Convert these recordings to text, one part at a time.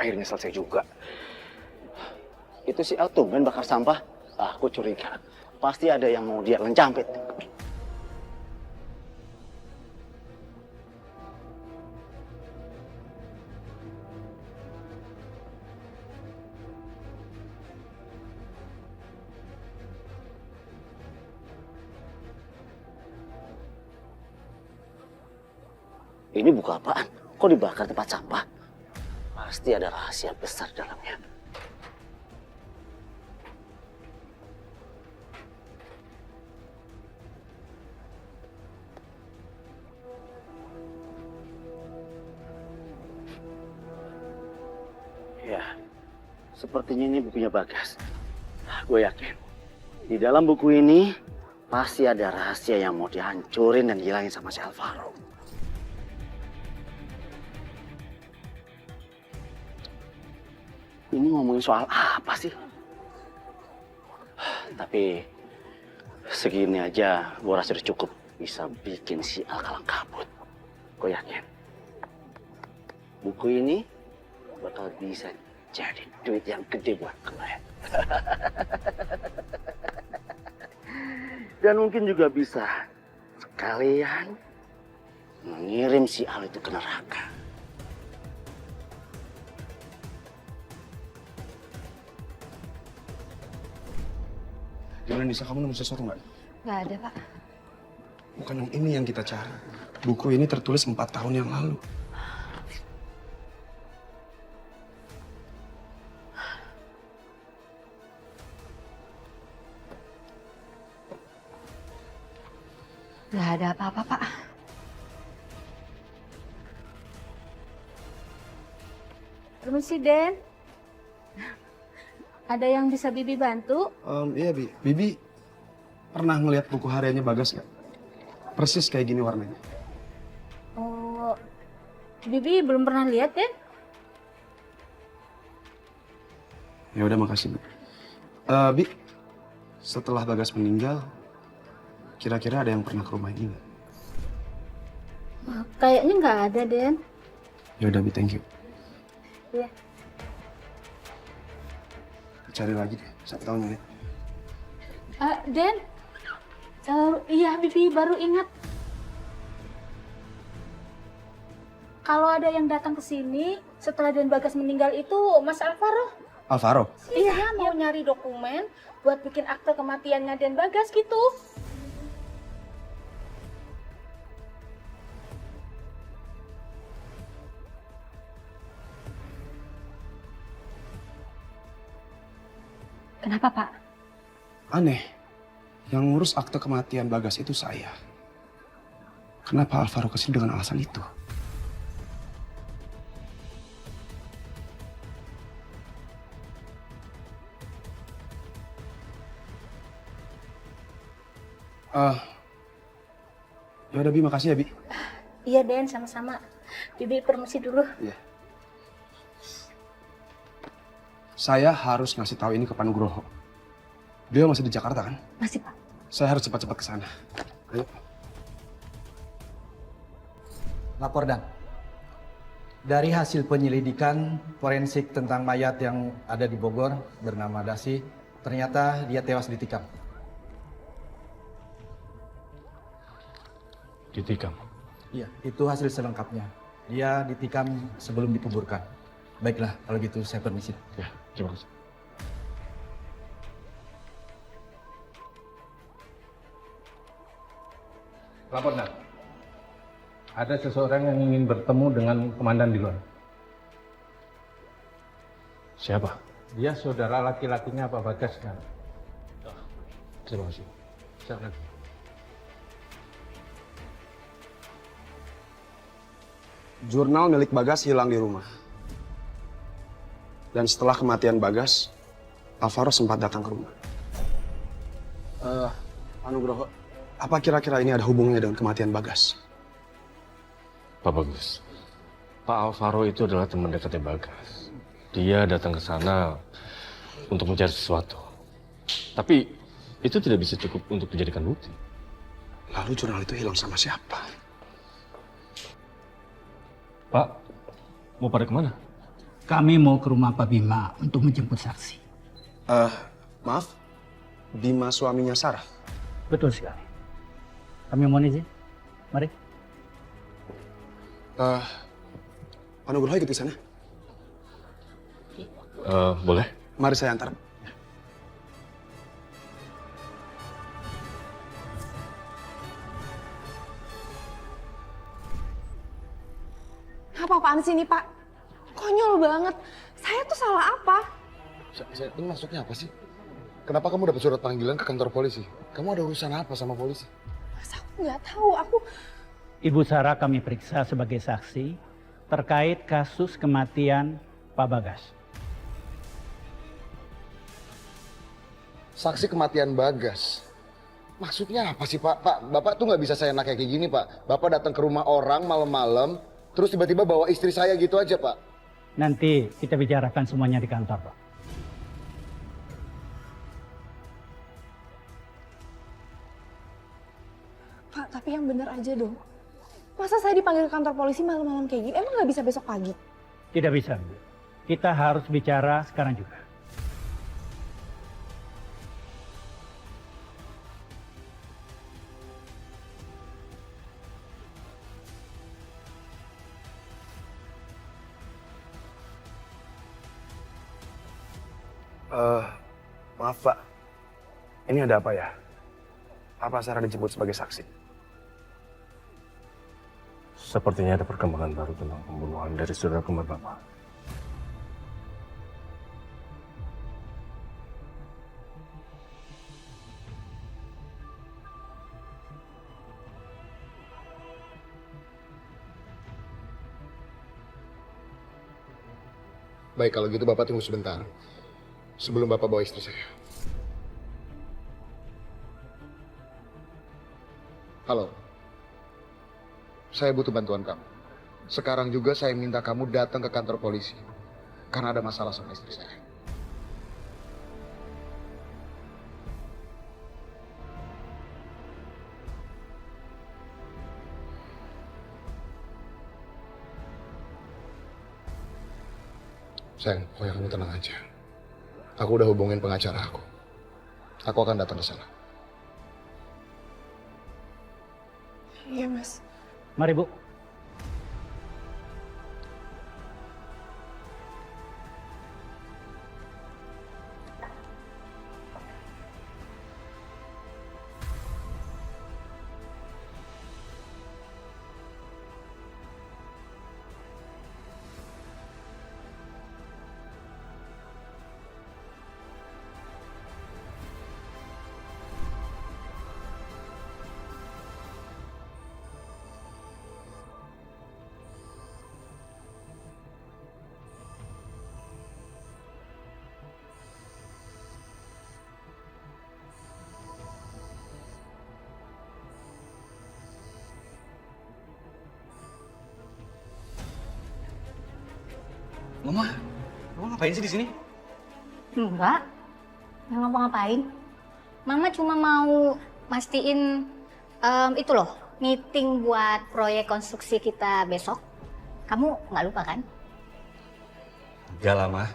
akhirnya selesai juga. Itu si Al tumben bakar sampah. Aku curiga. Pasti ada yang mau dia lencampit. Ini buku apaan? Kok dibakar tempat sampah? Pasti ada rahasia besar dalamnya. Ya, sepertinya ini bukunya Bagas. Gue yakin, di dalam buku ini pasti ada rahasia yang mau dihancurin dan hilangin sama si Alvaro. Ini ngomongin soal apa sih? Tapi segini aja gue rasa udah cukup bisa bikin si Al kalang kabut. Gue yakin buku ini bakal bisa jadi duit yang gede buat gue. Dan mungkin juga bisa sekalian mengirim si Al itu ke neraka. Gimana Nisa, kamu nemu sesuatu nggak? Nggak ada, Pak. Bukan yang ini yang kita cari. Buku ini tertulis 4 tahun yang lalu. Nggak ada apa-apa, Pak. Permisi, Den. Ada yang bisa Bibi bantu? Iya, Bibi pernah ngeliat buku hariannya Bagas nggak? Persis kayak gini warnanya. Oh, Bibi belum pernah lihat, Den. Ya udah, makasih, Bi. Setelah Bagas meninggal, kira-kira ada yang pernah ke rumah ini nggak? Kayaknya nggak ada, Den. Ya udah, Bi, thank you. Iya. Cari lagi deh, siapa tahu nyari. Den, iya Bibi baru ingat. Kalau ada yang datang ke sini setelah Den Bagas meninggal itu Mas Alvaro. Alvaro? Iya, mau nyari dokumen buat bikin akte kematiannya Den Bagas gitu. Kenapa, Pak? Aneh, yang ngurus akte kematian Bagas itu saya. Kenapa Alvaro kesini dengan alasan itu? Ya udah, Bi, makasih ya, Bi. Iya, Den, sama-sama. Bibi permisi dulu. Iya. Saya harus ngasih tahu ini ke Pak Nugroho. Dia masih di Jakarta kan? Masih, Pak. Saya harus cepat-cepat ke sana. Ayo. Lapor Dan. Dari hasil penyelidikan forensik tentang mayat yang ada di Bogor bernama Dasi, ternyata dia tewas ditikam. Ditikam? Iya, itu hasil selengkapnya. Dia ditikam sebelum dikuburkan. Baiklah, kalau gitu saya permisi. Ya, terima kasih. Lapor, Dan. Ada seseorang yang ingin bertemu dengan komandan di luar. Siapa? Dia saudara laki-lakinya Pak Bagas, kan? Terima kasih. Silakan. Jurnal milik Bagas hilang di rumah. Dan setelah kematian Bagas, Alvaro sempat datang ke rumah. Pak Nugroho, apa kira-kira ini ada hubungannya dengan kematian Bagas? Pak Bagus, Pak Alvaro itu adalah teman dekatnya Bagas. Dia datang ke sana untuk mencari sesuatu. Tapi itu tidak bisa cukup untuk dijadikan bukti. Lalu jurnal itu hilang sama siapa? Pak, mau pada kemana? Kami mau ke rumah Pak Bima untuk menjemput saksi. Maaf, Bima suaminya Sarah. Betul sekali. Kami mohon izin. Mari. Pak Nugroho ikut ke sana. Boleh? Mari saya antar. Apa-apaan sih ini, Pak? Konyol banget. Saya tuh salah apa? Ini maksudnya apa sih? Kenapa kamu dapat surat panggilan ke kantor polisi? Kamu ada urusan apa sama polisi? Mas, aku nggak tahu. Ibu Sarah kami periksa sebagai saksi terkait kasus kematian Pak Bagas. Saksi kematian Bagas. Maksudnya apa sih, Pak? Pak, Bapak tuh nggak bisa seenak kayak gini, Pak. Bapak datang ke rumah orang malam-malam, terus tiba-tiba bawa istri saya gitu aja, Pak. Nanti kita bicarakan semuanya di kantor, Pak. Pak, tapi yang bener aja dong. Masa saya dipanggil ke kantor polisi malam-malam kayak gini? Emang nggak bisa besok pagi? Tidak bisa, Bu. Kita harus bicara sekarang juga. Maaf Pak, ini ada apa ya? Apa Sarah dijemput sebagai saksi? Sepertinya ada perkembangan baru tentang pembunuhan dari saudara kembar Bapak. Baik, kalau gitu Bapak tunggu sebentar. Sebelum Bapak bawa istri saya. Halo. Saya butuh bantuan kamu. Sekarang juga saya minta kamu datang ke kantor polisi. Karena ada masalah sama istri saya. Sayang, pokoknya kamu tenang aja. Aku udah hubungin pengacara aku. Aku akan datang ke sana. Iya, Mas. Mari, Bu. Mama ngapain sih di sini? Enggak ngapa-ngapain. Mama cuma mau mastiin itu loh, meeting buat proyek konstruksi kita besok. Kamu nggak lupa kan? Enggak lah, Ma.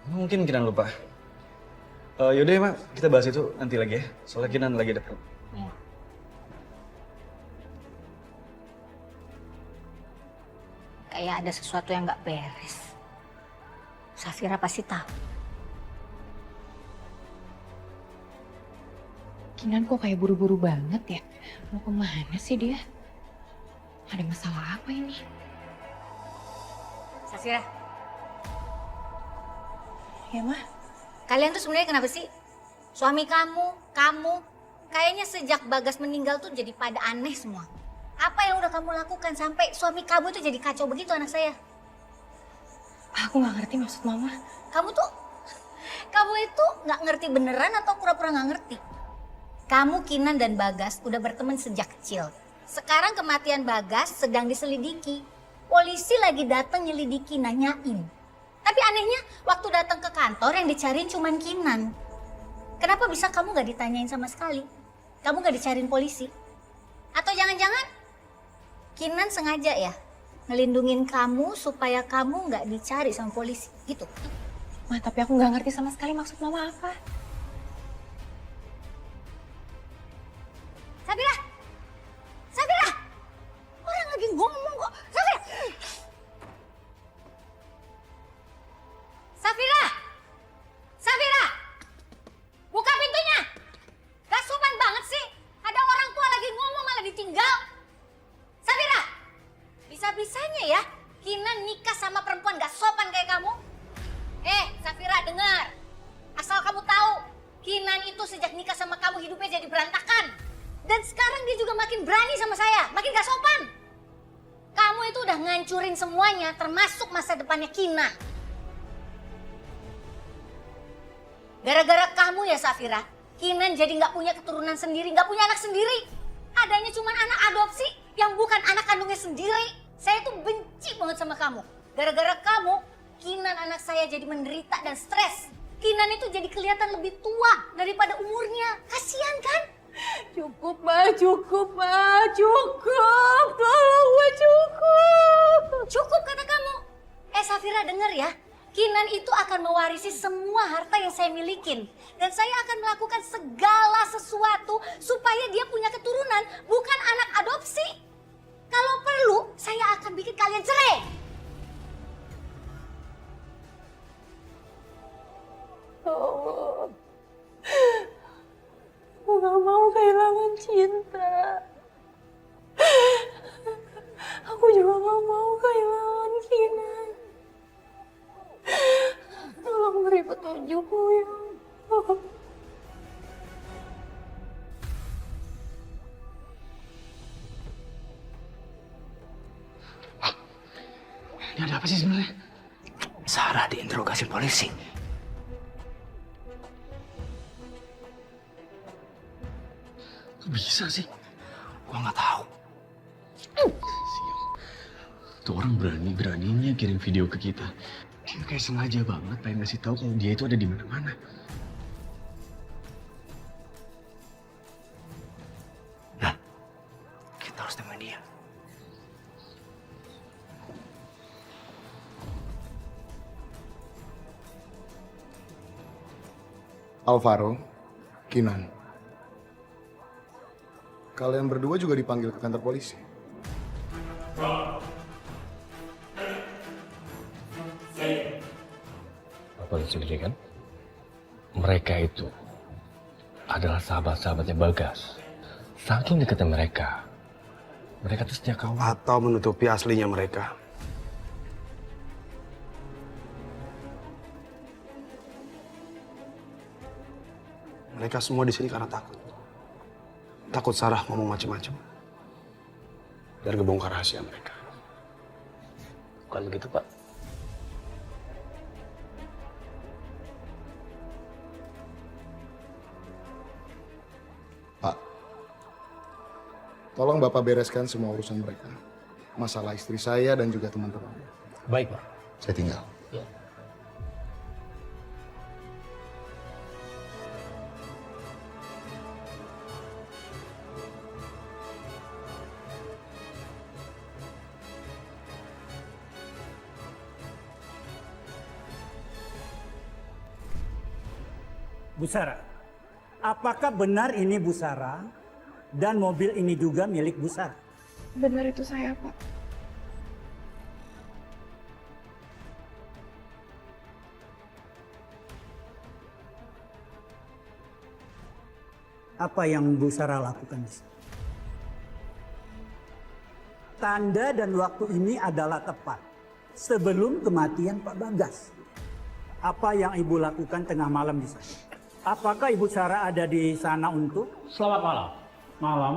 Mungkin Kinan lupa. Yaudah ya, Ma. Kita bahas itu nanti lagi ya. Soalnya Kinan lagi ada problem. Ya. Kayak ada sesuatu yang nggak beres. Safira pasti tahu. Kinan kok kayak buru-buru banget ya? Mau kemana sih dia? Ada masalah apa ini? Safira, Ya, Mah. kalian tuh sebenarnya kenapa sih? Suami kamu, kayaknya sejak Bagas meninggal tuh jadi pada aneh semua. Apa yang udah kamu lakukan sampai suami kamu tuh jadi kacau begitu anak saya? Aku nggak ngerti maksud Mama. Kamu itu nggak ngerti beneran atau pura-pura nggak ngerti? Kamu, Kinan, dan Bagas udah berteman sejak kecil. Sekarang kematian Bagas sedang diselidiki. Polisi lagi datang nyelidiki, nanyain. Tapi anehnya waktu datang ke kantor yang dicariin cuman Kinan. Kenapa bisa kamu nggak ditanyain sama sekali? Kamu nggak dicariin polisi? Atau jangan-jangan Kinan sengaja ya ngelindungin kamu supaya kamu nggak dicari sama polisi, gitu. Ma, tapi aku nggak ngerti sama sekali maksud mama apa. Safira! Safira! Orang lagi ngomong kok. Safira! Safira! Safira! Buka pintunya! Gak sopan banget sih. Ada orang tua lagi ngomong malah ditinggal. Safira! Bisa-bisanya ya Kinan nikah sama perempuan gak sopan kayak kamu. Safira dengar. Asal kamu tahu, Kinan itu sejak nikah sama kamu hidupnya jadi berantakan. Dan sekarang dia juga makin berani sama saya, makin gak sopan. Kamu itu udah ngancurin semuanya, termasuk masa depannya Kinan. Gara-gara kamu ya Safira, Kinan jadi gak punya keturunan sendiri, gak punya anak sendiri. Adanya cuma anak adopsi yang bukan anak kandungnya sendiri. Saya tuh benci banget sama kamu. Gara-gara kamu, Kinan anak saya jadi menderita dan stres. Kinan itu jadi kelihatan lebih tua daripada umurnya. Kasihan kan? Cukup, Ma, cukup, Ma, cukup. Tolong, Ma, cukup. Cukup kata kamu. Safira denger ya. Kinan itu akan mewarisi semua harta yang saya milikin. Dan saya akan melakukan segala sesuatu supaya dia punya keturunan, bukan anak adopsi. Kalau perlu, saya akan bikin kalian cerai. Allah. Aku gak mau kehilangan cinta. Aku juga gak mau kehilangan Kinan. Tolong beri petunjukmu ya Allah. Ini ada apa sih sebenarnya? Sarah diinterogasi polisi. Kok bisa sih? Gua nggak tahu. Tuh orang beraninya kirim video ke kita. Dia kayak sengaja banget pengen ngasih tahu kalau dia itu ada di mana-mana. Nah, kita harus temuin dia. Alvaro, Kinan. Kalian berdua juga dipanggil ke kantor polisi. Bapak lihat sendiri kan? Mereka itu adalah sahabat-sahabatnya Bagas. Saking dekatnya mereka tuh sejak awal. Atau menutupi aslinya mereka. Mereka semua di sini karena takut. Takut Sarah ngomong macam-macam. Biar kebongkar rahasia mereka. Bukan begitu, Pak? Pak, tolong Bapak bereskan semua urusan mereka. Masalah istri saya dan juga teman-teman. Baik, Pak. Saya tinggal. Ya. Bu Sarah, apakah benar ini Bu Sarah dan mobil ini juga milik Bu Sarah? Benar itu saya, Pak. Apa yang Bu Sarah lakukan di sini? Tanda dan waktu ini adalah tepat sebelum kematian Pak Bagas. Apa yang Ibu lakukan tengah malam di sana? Apakah Ibu Sarah ada di sana untuk? Selamat malam. Malam.